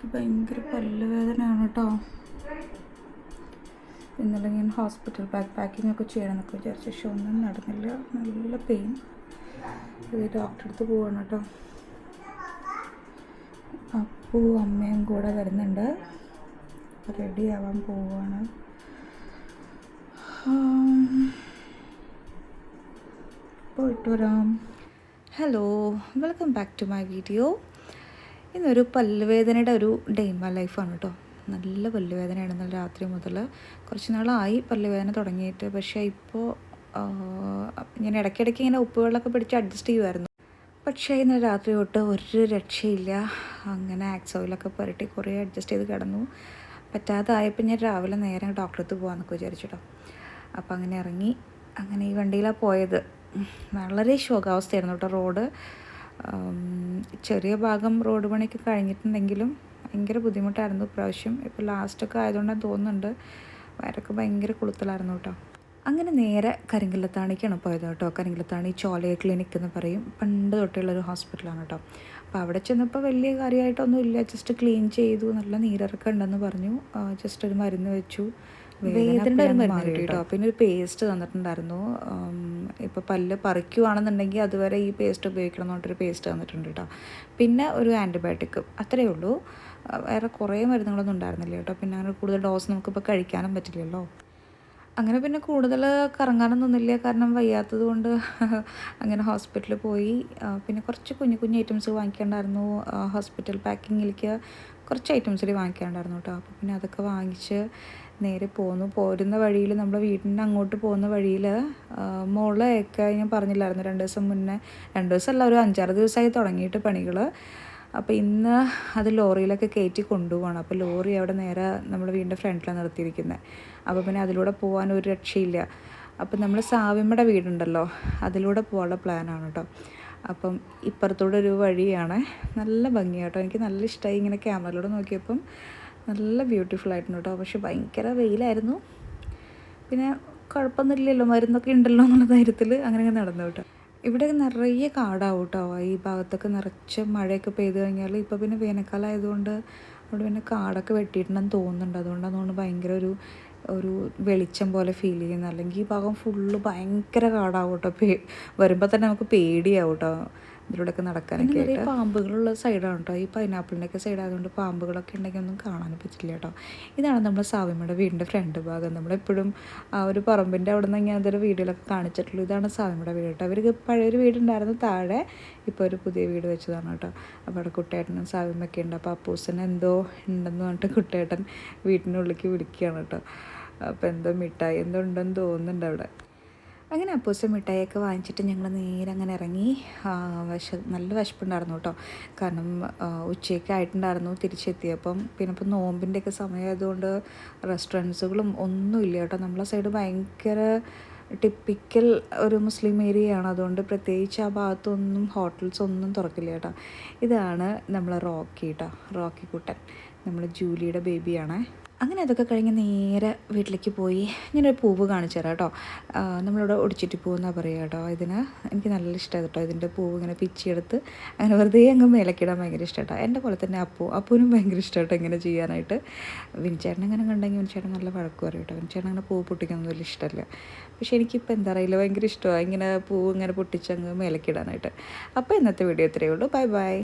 ഭയങ്കര പല്ലുവേദനയാണ് കേട്ടോ. ഇന്നലെ ഞാൻ ഹോസ്പിറ്റൽ പാക്കിംഗ് ഒക്കെ ചെയ്യണമെന്നൊക്കെ വിചാരിച്ചു, പക്ഷെ ഒന്നും നടന്നില്ല. നല്ല പെയിൻ. ഇത് ഡോക്ടറെ അടുത്ത് പോവാണ് കേട്ടോ. അപ്പു അമ്മയും കൂടെ വരുന്നുണ്ട്. റെഡി ആവാൻ പോവാണ്. പോയിട്ട് വരാം. Hello, welcome back to my video. ഇന്നൊരു പല്ലുവേദനയുടെ ഒരു ഡേ ഇൻ മൈ ലൈഫാണ് കേട്ടോ. നല്ല പല്ലുവേദനയാണ്. ഇന്നലെ രാത്രി മുതൽ കുറച്ച് നാളായി പല്ലുവേദന തുടങ്ങിയിട്ട്. പക്ഷേ ഇപ്പോൾ ഞാൻ ഇടയ്ക്കിടയ്ക്ക് ഇങ്ങനെ ഉപ്പുവെള്ളമൊക്കെ പിടിച്ച് അഡ്ജസ്റ്റ് ചെയ്യുമായിരുന്നു. പക്ഷേ ഇന്നലെ രാത്രി തൊട്ട് ഒരു രക്ഷയില്ല. അങ്ങനെ ആക്സ് ഓയിലൊക്കെ പുരട്ടി കുറേ അഡ്ജസ്റ്റ് ചെയ്ത് കിടന്നു. പറ്റാതായപ്പോൾ ഞാൻ രാവിലെ നേരെ ഡോക്ടറെ അടുത്ത് പോകാമെന്നൊക്കെ വിചാരിച്ചിട്ടോ. അപ്പോൾ അങ്ങനെ ഇറങ്ങി. അങ്ങനെ ഈ വണ്ടിയിലാണ് പോയത്. വളരെ ശോകാവസ്ഥയായിരുന്നു കേട്ടോ. റോഡ് ചെറിയ ഭാഗം റോഡ് പണിയൊക്കെ കഴിഞ്ഞിട്ടുണ്ടെങ്കിലും ഭയങ്കര ബുദ്ധിമുട്ടായിരുന്നു ഇപ്രാവശ്യം. ഇപ്പോൾ ലാസ്റ്റൊക്കെ ആയതുകൊണ്ടാണ് തോന്നുന്നുണ്ട്. വയറൊക്കെ ഭയങ്കര കുളുത്തലായിരുന്നു കേട്ടോ. അങ്ങനെ നേരെ കരിങ്കല്ലത്താണിക്കാണ് പോയത് കേട്ടോ. കരിങ്കല്ലത്താണി ചോലയ ക്ലിനിക്ക് എന്ന് പറയും. പണ്ട് തൊട്ടുള്ളൊരു ഹോസ്പിറ്റലാണ് കേട്ടോ. അപ്പോൾ അവിടെ ചെന്നപ്പോൾ വലിയ കാര്യമായിട്ടൊന്നും ഇല്ല. ജസ്റ്റ് ക്ലീൻ ചെയ്തു. നല്ല നീരിറക്കം ഉണ്ടെന്ന് പറഞ്ഞു. ജസ്റ്റ് ഒരു മരുന്ന് വെച്ചു. വേദനയുടെ ഒരു മരുന്ന് കേട്ടോ. പിന്നെ ഒരു പേസ്റ്റ് തന്നിട്ടുണ്ടായിരുന്നു. ഇപ്പോൾ പല്ല് പറിക്കുവാണെന്നുണ്ടെങ്കിൽ അതുവരെ ഈ പേസ്റ്റ് ഉപയോഗിക്കണം എന്ന് പറഞ്ഞിട്ടൊരു പേസ്റ്റ് തന്നിട്ടുണ്ട് കേട്ടോ. പിന്നെ ഒരു ആൻറ്റിബയോട്ടിക്കും, അത്രയേ ഉള്ളൂ. വേറെ കുറേ മരുന്നുകളൊന്നും ഉണ്ടായിരുന്നില്ല കേട്ടോ. പിന്നെ അങ്ങനെ കൂടുതൽ ഡോസ് നമുക്കിപ്പോൾ കഴിക്കാനും പറ്റില്ലല്ലോ. അങ്ങനെ പിന്നെ കൂടുതൽ കറങ്ങാനൊന്നും നിന്നില്ല, കാരണം വയ്യാത്തത് കൊണ്ട്. അങ്ങനെ ഹോസ്പിറ്റലിൽ പോയി. പിന്നെ കുറച്ച് കുഞ്ഞു കുഞ്ഞു ഐറ്റംസ് വാങ്ങിക്കാണ്ടായിരുന്നു. ഹോസ്പിറ്റൽ പാക്കിങ്ങിലേക്ക് കുറച്ച് ഐറ്റംസിൽ വാങ്ങിക്കാണ്ടായിരുന്നു കേട്ടോ. അപ്പോൾ പിന്നെ അതൊക്കെ വാങ്ങിച്ച് നേരെ പോന്നു. പോരുന്ന വഴിയിൽ നമ്മുടെ വീടിന് അങ്ങോട്ട് പോകുന്ന വഴിയിൽ മുളയൊക്കെ ഞാൻ പറഞ്ഞില്ലായിരുന്നു 2 ദിവസം മുന്നേ, 2 ദിവസമല്ല, ഒരു 5-6 ദിവസമായി തുടങ്ങിയിട്ട് പണികൾ. അപ്പോൾ ഇന്ന് അത് ലോറിയിലൊക്കെ കയറ്റി കൊണ്ടുപോകണം. അപ്പോൾ ലോറി അവിടെ നേരെ നമ്മുടെ വീടിൻ്റെ ഫ്രണ്ടിലാണ് നിർത്തിയിരിക്കുന്നത്. അപ്പോൾ പിന്നെ അതിലൂടെ പോകാൻ ഒരു രക്ഷയില്ല. അപ്പം നമ്മൾ സാവിമ്മയുടെ വീടുണ്ടല്ലോ, അതിലൂടെ പോകാനുള്ള പ്ലാനാണ് കേട്ടോ. അപ്പം ഇപ്പുറത്തൂടെ ഒരു വഴിയാണ്. നല്ല ഭംഗിയാട്ടോ. എനിക്ക് നല്ല ഇഷ്ടമായി. ഇങ്ങനെ ക്യാമറയിലൂടെ നോക്കിയപ്പം നല്ല ബ്യൂട്ടിഫുൾ ആയിരുന്നു കേട്ടോ. പക്ഷെ ഭയങ്കര വെയിലായിരുന്നു. പിന്നെ കുഴപ്പമൊന്നുമില്ലല്ലോ, മരുന്നൊക്കെ ഉണ്ടല്ലോ എന്നുള്ള ധൈര്യത്തിൽ അങ്ങനെ നടന്നു കേട്ടോ. ഇവിടെ നിറയെ കാടാവും കേട്ടോ. ഈ ഭാഗത്തൊക്കെ നിറച്ച് മഴയൊക്കെ പെയ്ത് കഴിഞ്ഞാൽ, ഇപ്പോൾ പിന്നെ വേനൽക്കാലം ആയതുകൊണ്ട് അവിടെ പിന്നെ കാടൊക്കെ വെട്ടിയിട്ടുണ്ടെന്ന് തോന്നുന്നുണ്ട്. അതുകൊണ്ടാണ് തോന്നുന്നു ഭയങ്കര ഒരു വെളിച്ചം പോലെ ഫീൽ ചെയ്യുന്നത്. അല്ലെങ്കിൽ ഈ ഭാഗം ഫുള്ള് ഭയങ്കര കാടാവും കേട്ടോ. വരുമ്പോൾ തന്നെ നമുക്ക് പേടിയാവും കേട്ടോ ഇതിലൂടെയൊക്കെ നടക്കാനൊക്കെ ആയിട്ട്. പാമ്പുകളുള്ള സൈഡാണ് കേട്ടോ. ഈ പൈനാപ്പിളിൻ്റെയൊക്കെ സൈഡായതുകൊണ്ട് പാമ്പുകളൊക്കെ ഉണ്ടെങ്കിൽ ഒന്നും കാണാനും പറ്റില്ല കേട്ടോ. ഇതാണ് നമ്മുടെ സാവിമ്മയുടെ വീടിൻ്റെ ഫ്രണ്ട് ഭാഗം. നമ്മളെപ്പോഴും ആ ഒരു പറമ്പിൻ്റെ അവിടെ നിന്ന് ഞാൻ അതൊരു വീഡിയോയിലൊക്കെ കാണിച്ചിട്ടുള്ളൂ. ഇതാണ് സാവിമ്മയുടെ വീട് കേട്ടോ. അവർക്ക് പഴയൊരു വീടുണ്ടായിരുന്നു താഴെ, ഇപ്പോൾ ഒരു പുതിയ വീട് വെച്ചതാണ് കേട്ടോ. അപ്പോൾ അവിടെ കുട്ടേട്ടനും സാവിമ്മയൊക്കെ ഉണ്ട്. അപ്പോൾ അപ്പൂസന് എന്തോ ഉണ്ടെന്ന് പറഞ്ഞിട്ട് കുട്ടേട്ടൻ വീട്ടിനുള്ളിലേക്ക് വിളിക്കുകയാണ് കേട്ടോ. അപ്പോൾ എന്തോ മിഠായി എന്തോ ഉണ്ടെന്ന് തോന്നുന്നുണ്ട് അവിടെ. അങ്ങനെ അപ്പൂസ് മിഠായിയൊക്കെ വാങ്ങിച്ചിട്ട് ഞങ്ങൾ നേരെ അങ്ങനെ ഇറങ്ങി. നല്ല വിശപ്പുണ്ടായിരുന്നു കേട്ടോ. കാരണം ഉച്ചയൊക്കെ ആയിട്ടുണ്ടായിരുന്നു തിരിച്ചെത്തിയപ്പം. പിന്നെ ഇപ്പോൾ നോമ്പിൻ്റെയൊക്കെ സമയമായതുകൊണ്ട് റെസ്റ്റോറൻറ്റ്സുകളും ഒന്നുമില്ല കേട്ടോ. നമ്മളെ സൈഡ് ഭയങ്കര ടിപ്പിക്കൽ ഒരു മുസ്ലിം ഏരിയയാണ്. അതുകൊണ്ട് പ്രത്യേകിച്ച് ആ ഭാഗത്തൊന്നും ഹോട്ടൽസ് ഒന്നും തുറക്കില്ല കേട്ടോ. ഇതാണ് നമ്മളെ റോക്കി കേട്ടോ, റോക്കി കുട്ടൻ, നമ്മൾ ജൂലിയുടെ ബേബിയാണേ. അങ്ങനെ അതൊക്കെ കഴിഞ്ഞ് നേരെ വീട്ടിലേക്ക് പോയി. ഞാനൊരു പൂവ് കാണിച്ചു തരാം കേട്ടോ. നമ്മളിവിടെ ഒടിച്ചിട്ട് പൂവെന്നാണ് പറയുക കേട്ടോ. ഇതിന് എനിക്ക് നല്ല ഇഷ്ടമാണ് കേട്ടോ. ഇതിൻ്റെ പൂവ് ഇങ്ങനെ പിച്ചിയെടുത്ത് അങ്ങനെ വെറുതെ അങ്ങ് മേലക്കിടാൻ ഭയങ്കര ഇഷ്ടം കേട്ടോ. എൻ്റെ പോലെ തന്നെ അപ്പൂനും ഭയങ്കര ഇഷ്ടം കേട്ടോ ഇങ്ങനെ ചെയ്യാനായിട്ട്. വിൻചേട്ടൻ ഇങ്ങനെ കണ്ടെങ്കിൽ വിൻചേട്ടൻ നല്ല വഴക്ക് പറയും കേട്ടോ. വിൻചേട്ടൻ അങ്ങനെ പൂവ് പൊട്ടിക്കാനൊന്നും വലിയ ഇഷ്ടമല്ല. പക്ഷേ എനിക്കിപ്പോൾ എന്താ അറിയില്ല, ഭയങ്കര ഇഷ്ടമാണ് ഇങ്ങനെ പൂവ് ഇങ്ങനെ പൊട്ടിച്ചങ്ങ് മേലക്കിടാനായിട്ട്. അപ്പോൾ ഇന്നത്തെ വീഡിയോ ഇത്രയേ ഉള്ളൂ. Bye bye.